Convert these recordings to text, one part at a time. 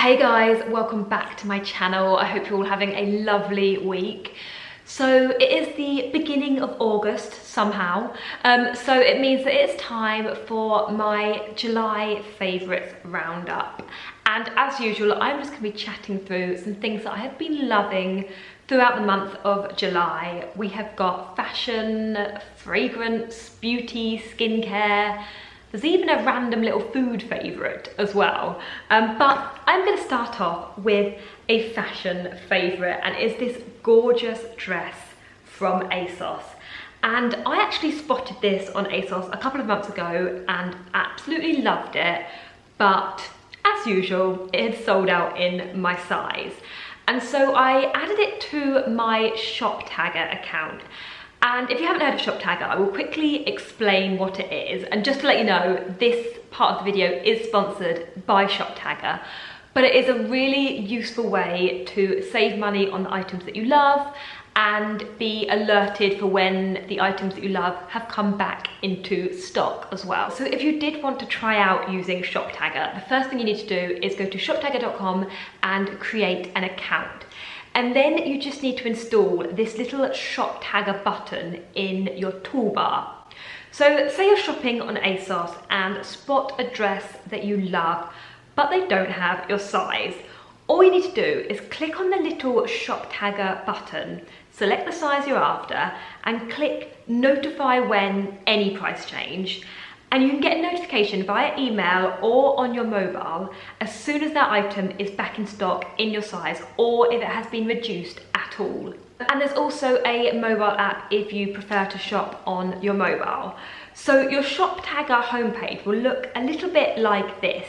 Hey guys, welcome back to my channel. I hope you're all having a lovely week. So it is the beginning of August somehow, so it means that it's time for my July favourites roundup. And as usual, I'm just going to be chatting through some things that I have been loving throughout the month of July. We have got fashion, fragrance, beauty, skincare. There's even a random little food favourite as well. But I'm going to start off with a fashion favourite, and it's this gorgeous dress from ASOS. And I actually spotted this on ASOS a couple of months ago and absolutely loved it. But as usual, it had sold out in my size. And so I added it to my ShopTagger account. And if you haven't heard of ShopTagger, I will quickly explain what it is. And just to let you know, this part of the video is sponsored by ShopTagger, but it is a really useful way to save money on the items that you love and be alerted for when the items that you love have come back into stock as well. So if you did want to try out using ShopTagger, the first thing you need to do is go to shoptagger.com and create an account. And then you just need to install this little ShopTagger button in your toolbar. So say you're shopping on ASOS and spot a dress that you love, but they don't have your size. All you need to do is click on the little ShopTagger button, select the size you're after, and click notify when any price change. And you can get a notification via email or on your mobile as soon as that item is back in stock in your size, or if it has been reduced at all. And there's also a mobile app if you prefer to shop on your mobile. So your ShopTagger homepage will look a little bit like this.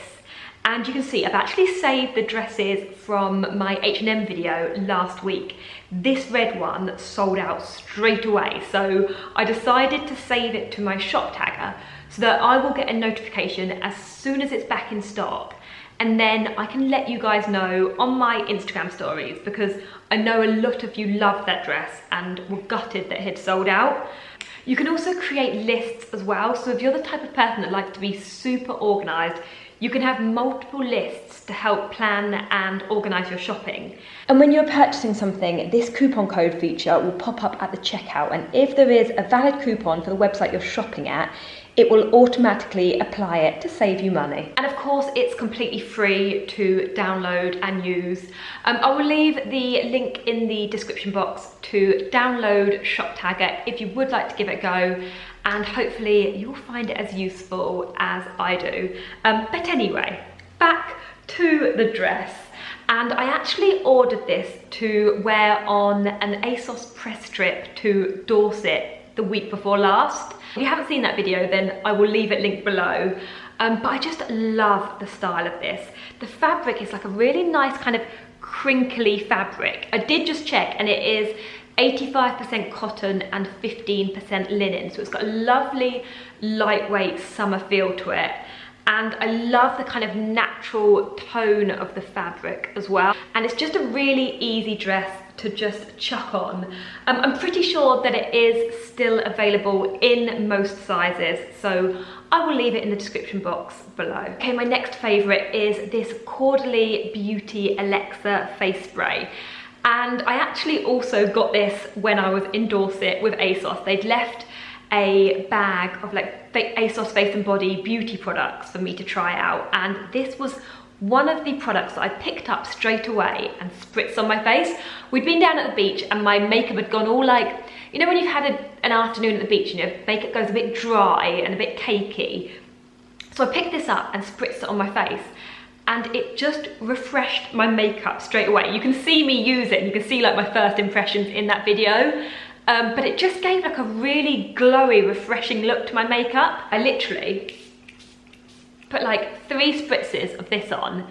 And you can see I've actually saved the dresses from my H&M video last week. This red one sold out straight away, so I decided to save it to my ShopTagger so that I will get a notification as soon as it's back in stock. And then I can let you guys know on my Instagram stories, because I know a lot of you loved that dress and were gutted that it had sold out. You can also create lists as well. So if you're the type of person that likes to be super organised, you can have multiple lists to help plan and organise your shopping. And when you're purchasing something, this coupon code feature will pop up at the checkout. And if there is a valid coupon for the website you're shopping at, it will automatically apply it to save you money. And of course, it's completely free to download and use. I will leave the link in the description box to download ShopTagger if you would like to give it a go, and hopefully you'll find it as useful as I do. But anyway, back to the dress. And I actually ordered this to wear on an ASOS press trip to Dorset the week before last. If you haven't seen that video, then I will leave it linked below. But I just love the style of this. The fabric is like a really nice kind of crinkly fabric. I did just check, and it is 85% cotton and 15% linen. So it's got a lovely lightweight summer feel to it. And I love the kind of natural tone of the fabric as well. And it's just a really easy dress to just chuck on. I'm pretty sure that it is still available in most sizes, so I will leave it in the description box below. Okay, my next favourite is this Caudalie Beauty Alexa face spray. And I actually also got this when I was in Dorset with ASOS. They'd left a bag of like ASOS face and body beauty products for me to try out, and this was one of the products that I picked up straight away and spritzed on my face. We'd been down at the beach and my makeup had gone all like, you know when you've had an afternoon at the beach and your makeup goes a bit dry and a bit cakey. So I picked this up and spritzed it on my face, and it just refreshed my makeup straight away. You can see me use it, and you can see like my first impressions in that video. But it just gave like a really glowy, refreshing look to my makeup. I literally put like 3 spritzes of this on,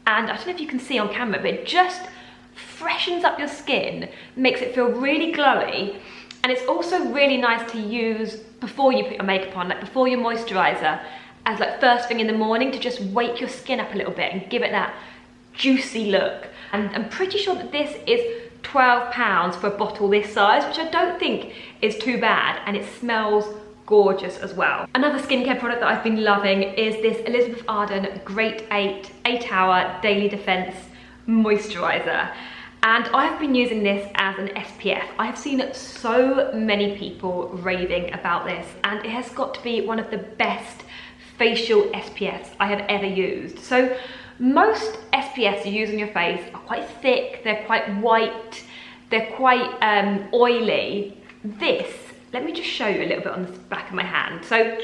and I don't know if you can see on camera, but it just freshens up your skin, makes it feel really glowy. And it's also really nice to use before you put your makeup on, like before your moisturiser, as like first thing in the morning, to just wake your skin up a little bit and give it that juicy look. And I'm pretty sure that this is £12 for a bottle this size, which I don't think is too bad, and it smells gorgeous as well. Another skincare product that I've been loving is this Elizabeth Arden Great 8-Hour Daily Defense Moisturizer. And I've been using this as an SPF. I have seen so many people raving about this, and it has got to be one of the best facial SPFs I have ever used. So most SPFs you use on your face are quite thick, they're quite white, they're quite oily. This, let me just show you a little bit on the back of my hand. So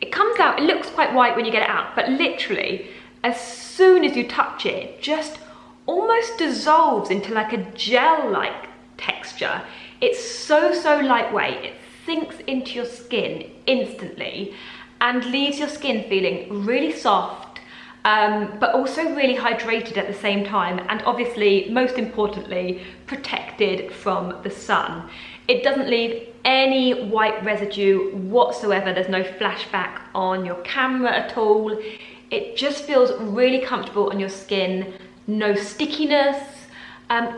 it comes out, it looks quite white when you get it out, but literally as soon as you touch it, it just almost dissolves into like a gel-like texture. It's so lightweight, it sinks into your skin instantly and leaves your skin feeling really soft, but also really hydrated at the same time, and obviously, most importantly, protected from the sun. It doesn't leave any white residue whatsoever. There's no flashback on your camera at all. It just feels really comfortable on your skin. No stickiness,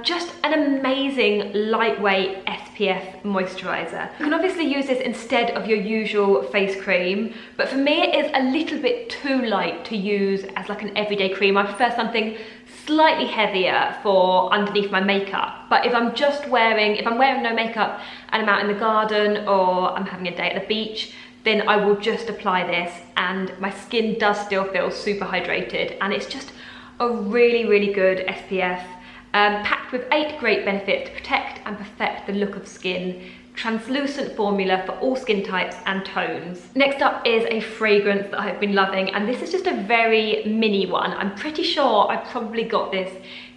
just an amazing lightweight SPF moisturizer. You can obviously use this instead of your usual face cream, but for me it is a little bit too light to use as like an everyday cream. I prefer something slightly heavier for underneath my makeup. But if I'm wearing no makeup and I'm out in the garden or I'm having a day at the beach, then I will just apply this and my skin does still feel super hydrated, and it's just a really good SPF, packed with 8 great benefits to protect and perfect the look of skin. Translucent formula for all skin types and tones. Next up is a fragrance that I've been loving, and this is just a very mini one. I'm pretty sure I probably got this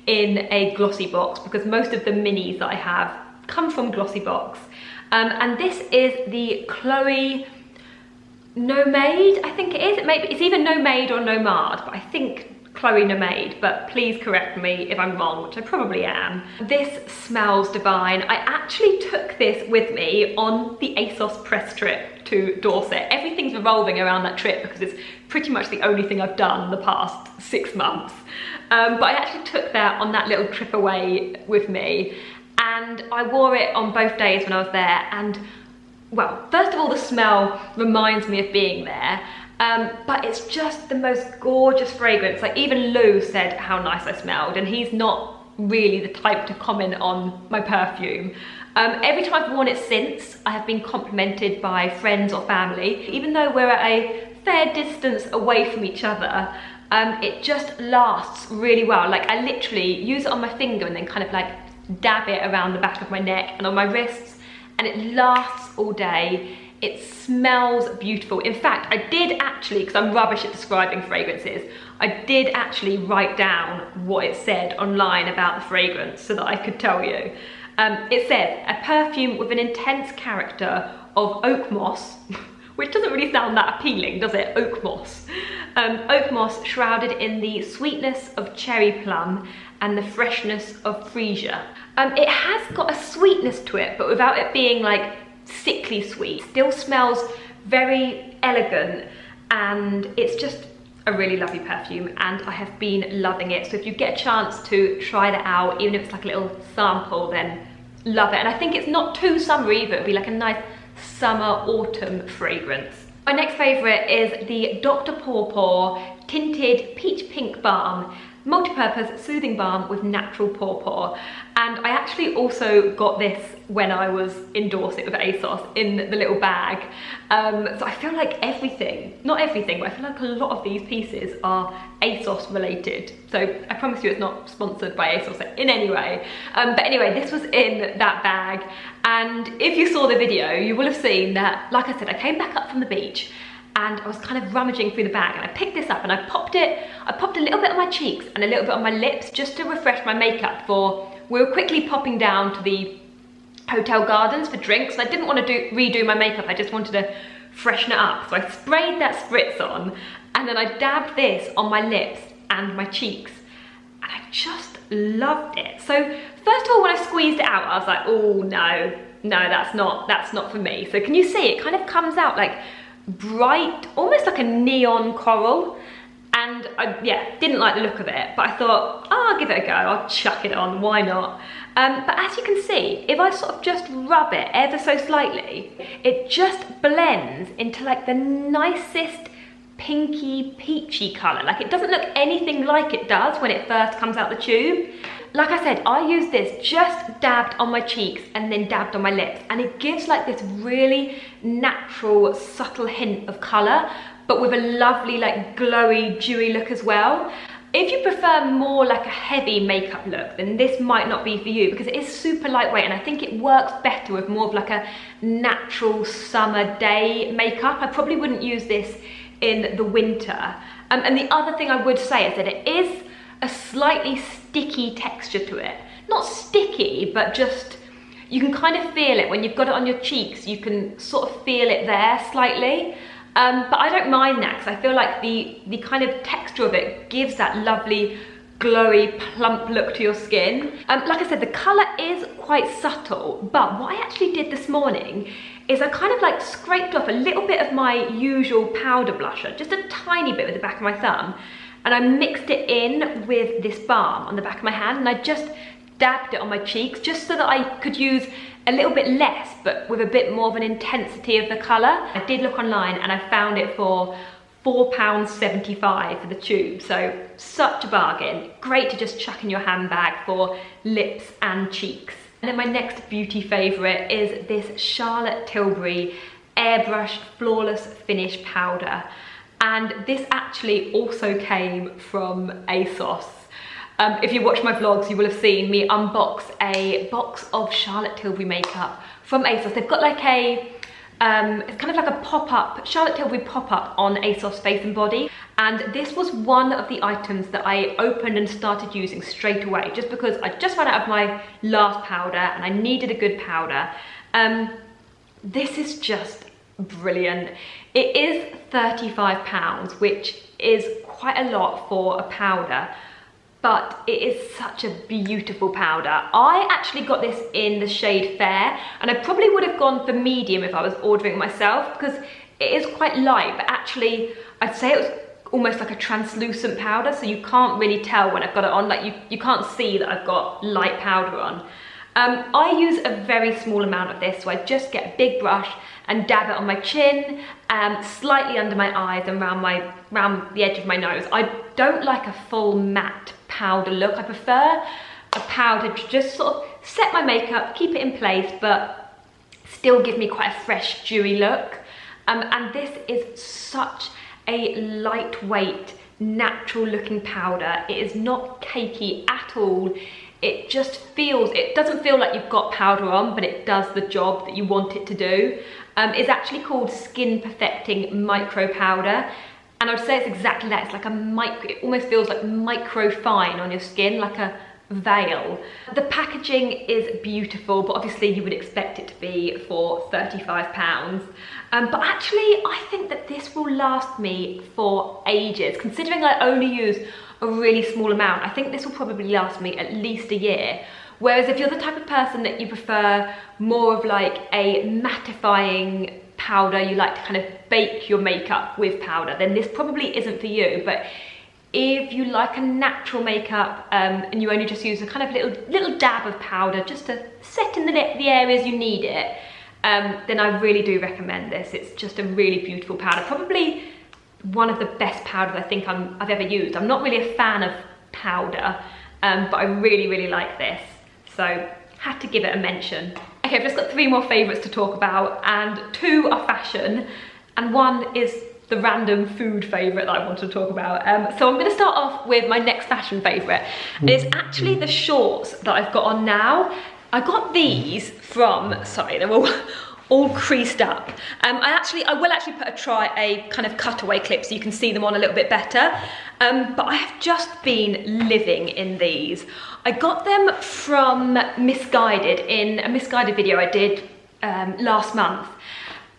in a glossy box because most of the minis that I have come from glossy box. And this is the Chloe Nomade, I think it is. It's either Nomade or Nomad, but I think Chloe Nomade, but please correct me if I'm wrong, which I probably am. This smells divine. I actually took this with me on the ASOS press trip to Dorset. Everything's revolving around that trip because it's pretty much the only thing I've done the past 6 months. But I actually took that on that little trip away with me, and I wore it on both days when I was there. And well, first of all, the smell reminds me of being there. But it's just the most gorgeous fragrance. Like, even Lou said how nice I smelled, and he's not really the type to comment on my perfume. Every time I've worn it since, I have been complimented by friends or family. Even though we're at a fair distance away from each other, it just lasts really well. Like, I literally use it on my finger and then kind of like dab it around the back of my neck and on my wrists, and it lasts all day. It smells beautiful. In fact, I did actually, because I'm rubbish at describing fragrances, I did actually write down what it said online about the fragrance so that I could tell you. It says, a perfume with an intense character of oak moss, which doesn't really sound that appealing, does it? Oak moss. Oak moss shrouded in the sweetness of cherry plum and the freshness of freesia. It has got a sweetness to it, but without it being like sickly sweet. Still smells very elegant, and it's just a really lovely perfume, and I have been loving it. So if you get a chance to try that out, even if it's like a little sample, then love it. And I think it's not too summery either. It'd be like a nice summer autumn fragrance. My next favourite is the Dr. Pawpaw Tinted Peach Pink Balm, multi-purpose soothing balm with natural pawpaw. And I actually also got this when I was in Dorset with ASOS in the little bag. So I feel like everything, not everything, but I feel like a lot of these pieces are ASOS related. So I promise you it's not sponsored by ASOS in any way. But anyway, this was in that bag. And if you saw the video, you will have seen that, like I said, I came back up from the beach and I was kind of rummaging through the bag, and I picked this up and I popped a little bit on my cheeks and a little bit on my lips just to refresh my makeup for, we were quickly popping down to the Hotel Gardens for drinks, and I didn't want to redo my makeup, I just wanted to freshen it up. So I sprayed that spritz on, and then I dabbed this on my lips and my cheeks, and I just loved it. So first of all, when I squeezed it out, I was like, oh no, that's not for me. So can you see, it kind of comes out like bright, almost like a neon coral, and I, yeah, didn't like the look of it, but I thought, oh, I'll give it a go, I'll chuck it on, why not? But as you can see, if I sort of just rub it ever so slightly, it just blends into like the nicest pinky peachy colour. Like, it doesn't look anything like it does when it first comes out the tube. Like I said, I use this just dabbed on my cheeks and then dabbed on my lips, and it gives like this really natural, subtle hint of colour, but with a lovely, like, glowy, dewy look as well. If you prefer more like a heavy makeup look, then this might not be for you, because it is super lightweight, and I think it works better with more of like a natural summer day makeup. I probably wouldn't use this in the winter. And the other thing I would say is that it is a slightly sticky texture to it. Not sticky, but just, you can kind of feel it when you've got it on your cheeks. You can sort of feel it there slightly. But I don't mind that, because I feel like the kind of texture of it gives that lovely, glowy, plump look to your skin. Like I said, the colour is quite subtle, but what I actually did this morning is I kind of like scraped off a little bit of my usual powder blusher, just a tiny bit with the back of my thumb, and I mixed it in with this balm on the back of my hand, and I just dabbed it on my cheeks just so that I could use a little bit less, but with a bit more of an intensity of the colour. I did look online and I found it for £4.75 for the tube, so such a bargain. Great to just chuck in your handbag for lips and cheeks. And then my next beauty favourite is this Charlotte Tilbury Airbrush Flawless Finish Powder. And this actually also came from ASOS. If you watch my vlogs, you will have seen me unbox a box of Charlotte Tilbury makeup from ASOS. They've got like a, it's kind of like a pop-up, Charlotte Tilbury pop-up on ASOS Face and Body. And this was one of the items that I opened and started using straight away, just because I just ran out of my last powder and I needed a good powder. This is just brilliant. It is £35, which is quite a lot for a powder, but it is such a beautiful powder. I actually got this in the shade Fair, and I probably would have gone for medium if I was ordering it myself, because it is quite light, but actually I'd say it was almost like a translucent powder, so you can't really tell when I've got it on. Like, you can't see that I've got light powder on. I use a very small amount of this, so I just get a big brush and dab it on my chin, slightly under my eyes and round the edge of my nose. I don't like a full matte powder look. I prefer a powder to just sort of set my makeup, keep it in place, but still give me quite a fresh, dewy look. And this is such a lightweight, natural looking powder. It is not cakey at all. It just feels, it doesn't feel like you've got powder on, but it does the job that you want it to do. It's actually called Skin Perfecting Micro Powder, and I would say it's exactly that. It's like a micro, it almost feels like micro fine on your skin, like a veil. The packaging is beautiful, but obviously you would expect it to be for £35. But actually, I think that this will last me for ages. Considering I only use a really small amount, I think this will probably last me at least a year. Whereas if you're the type of person that you prefer more of like a mattifying powder, you like to kind of bake your makeup with powder, then this probably isn't for you. But if you like a natural makeup and you only just use a kind of little dab of powder just to set in the areas you need it, then I really do recommend this. It's just a really beautiful powder. Probably one of the best powders I think I've ever used. I'm not really a fan of powder, but I really, really like this. So, had to give it a mention. Okay, I've just got 3 more favourites to talk about, and 2 are fashion, and 1 is the random food favourite that I want to talk about. So I'm going to start off with my next fashion favourite. And it's actually the shorts that I've got on now. I got these from, sorry, they're all creased up. I will actually try a kind of cutaway clip so you can see them on a little bit better. But I have just been living in these. I got them from Misguided in a Misguided video I did last month.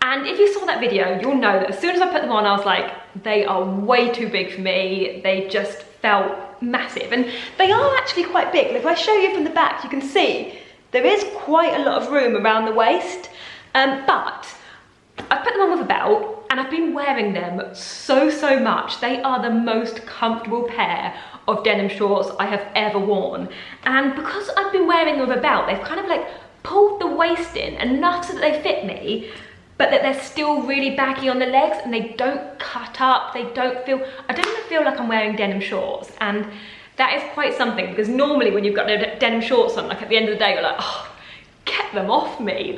And if you saw that video, you'll know that as soon as I put them on, I was like, they are way too big for me. They just felt massive. And they are actually quite big. If I show you from the back, you can see there is quite a lot of room around the waist. But I put them on with a belt, and I've been wearing them so much. They are the most comfortable pair of denim shorts I have ever worn. And because I've been wearing them with a belt, they've kind of like pulled the waist in enough so that they fit me, but that they're still really baggy on the legs and they don't cut up. I don't even feel like I'm wearing denim shorts. And that is quite something, because normally when you've got denim shorts on, like at the end of the day, you're like, oh, get them off me.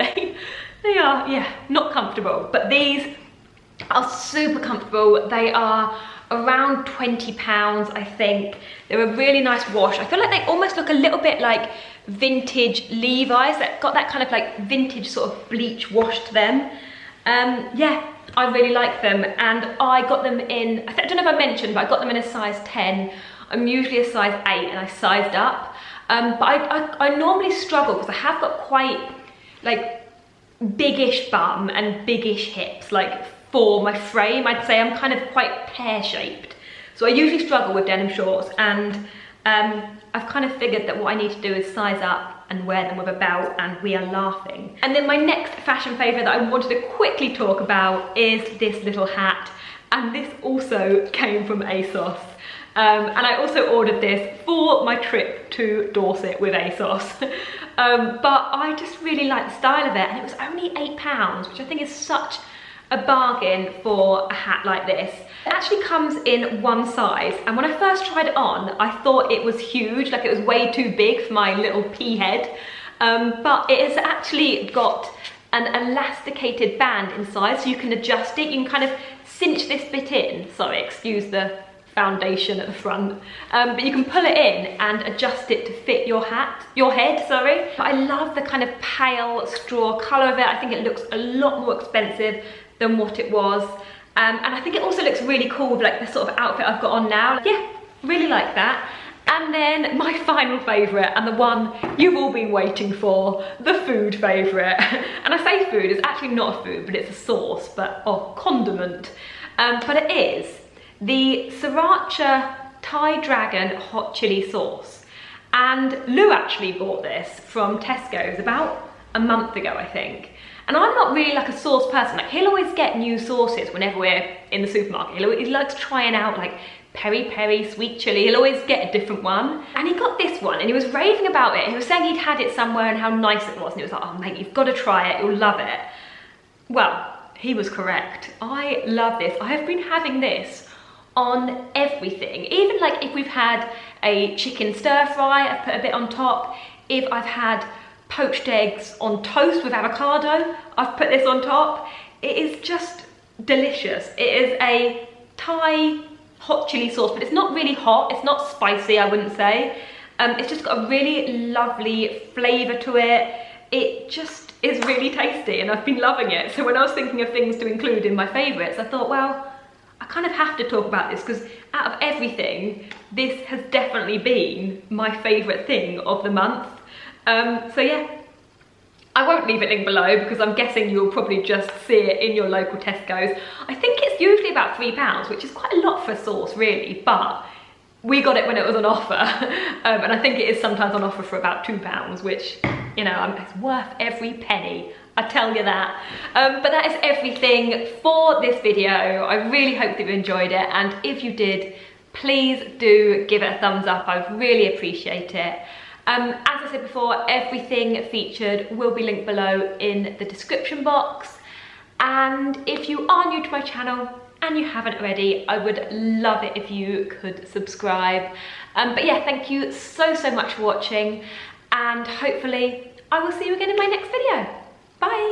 They are, yeah, not comfortable. But these are super comfortable. They are around £20, I think. They're a really nice wash. I feel like they almost look a little bit like vintage Levi's, that got that kind of like vintage sort of bleach wash to them. Yeah, I really like them, and I got them in, I don't know if I mentioned, but I got them in a size 10. I'm usually a size 8 and I sized up. But I normally struggle because I have got quite like biggish bum and biggish hips, like for my frame. I'd say I'm kind of quite pear-shaped. So I usually struggle with denim shorts, and I've kind of figured that what I need to do is size up and wear them with a belt, and we are laughing. And then my next fashion favourite that I wanted to quickly talk about is this little hat. And this also came from ASOS. And I also ordered this for my trip to Dorset with ASOS. But I just really like the style of it, and it was only £8, which I think is such a bargain for a hat like this. It actually comes in one size, and when I first tried it on, I thought it was huge, like it was way too big for my little pea head. But it has actually got an elasticated band inside, so you can adjust it. You can kind of cinch this bit in. Sorry, excuse the foundation at the front, but you can pull it in and adjust it to fit your head, sorry. But I love the kind of pale straw colour of it. I think it looks a lot more expensive than what it was, and I think it also looks really cool with like the sort of outfit I've got on now. Yeah, really like that. And then my final favourite, and the one you've all been waiting for, the food favourite. And I say food, it's actually not a food, but it's a sauce, but condiment. But it is the Sriracha Thai Dragon Hot Chili Sauce. And Lou actually bought this from Tesco's about a month ago, I think. And I'm not really like a sauce person. Like, he'll always get new sauces whenever we're in the supermarket. He likes trying out like peri-peri, sweet chili. He'll always get a different one. And he got this one and he was raving about it. He was saying he'd had it somewhere and how nice it was. And he was like, oh mate, you've got to try it, you'll love it. Well, he was correct. I love this. I have been having this on everything. Even like if we've had a chicken stir fry, I've put a bit on top. If I've had poached eggs on toast with avocado, I've put this on top. It is just delicious. It is a Thai hot chili sauce, but it's not really hot, it's not spicy, I wouldn't say. It's just got a really lovely flavour to it. It just is really tasty, and I've been loving it. So when I was thinking of things to include in my favourites, I thought, well, I kind of have to talk about this, because out of everything, this has definitely been my favourite thing of the month. So yeah, I won't leave it linked below because I'm guessing you'll probably just see it in your local Tesco's. I think it's usually about £3, which is quite a lot for a sauce really, but we got it when it was on offer. And I think it is sometimes on offer for about £2, which, you know, it's worth every penny, I tell you that. But that is everything for this video. I really hope that you enjoyed it, and if you did, please do give it a thumbs up. I would really appreciate it. As I said before, everything featured will be linked below in the description box. And if you are new to my channel and you haven't already, I would love it if you could subscribe. But yeah, thank you so much for watching, and hopefully I will see you again in my next video. Bye!